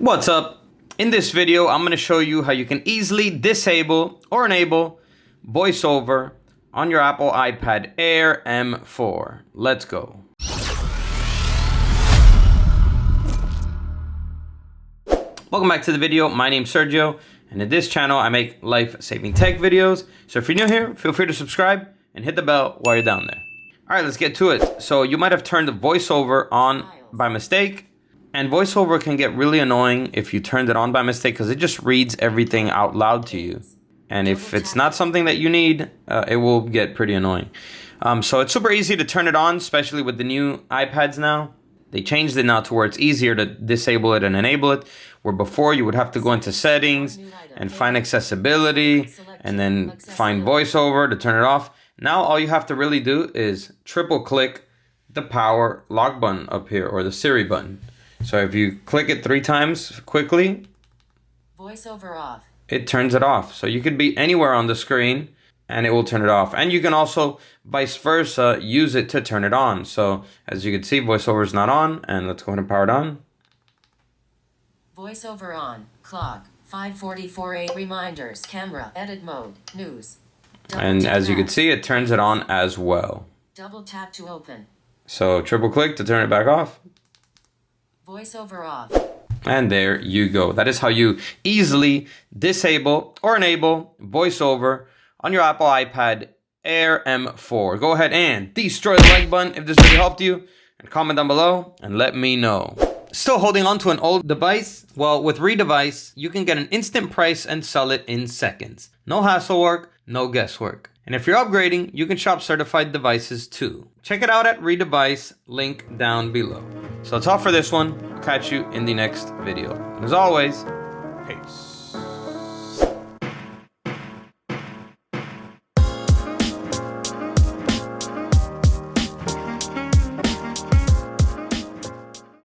What's up? In this video, I'm going to show you how you can easily disable or enable VoiceOver on your Apple iPad Air M4. Let's go. Welcome back to the video. My name's Sergio, and in this channel, I make life-saving tech videos. So if you're new here, feel free to subscribe and hit the bell while you're down there. All right, let's get to it. So you might have turned the VoiceOver on by mistake. And VoiceOver can get really annoying if you turned it on by mistake because it just reads everything out loud to you. And if it's not something that you need, it will get pretty annoying. So it's super easy to turn it on, especially with the new iPads now. They changed it now to where it's easier to disable it and enable it, where before you would have to go into settings and find accessibility and then find VoiceOver to turn it off. Now all you have to really do is triple click the power lock button up here, or the Siri button. So if you click it 3 times quickly, VoiceOver off. It turns it off. So you could be anywhere on the screen and it will turn it off. And you can also, vice versa, use it to turn it on. So as you can see, VoiceOver is not on. And let's go ahead and power it on. VoiceOver on. Clock. 5:44 reminders. Camera. Edit mode. News. And as you can see, it turns it on as well. Double tap to open. So triple click to turn it back off. VoiceOver off. And there you go. That is how you easily disable or enable VoiceOver on your Apple iPad Air M4. Go ahead and destroy the like button if this video helped you, and comment down below and let me know. Still holding on to an old device? Well, with Redevice, you can get an instant price and sell it in seconds. No hassle work, no guesswork. And if you're upgrading, you can shop certified devices too. Check it out at Redevice, link down below. So that's all for this one. Catch you in the next video. And as always, peace.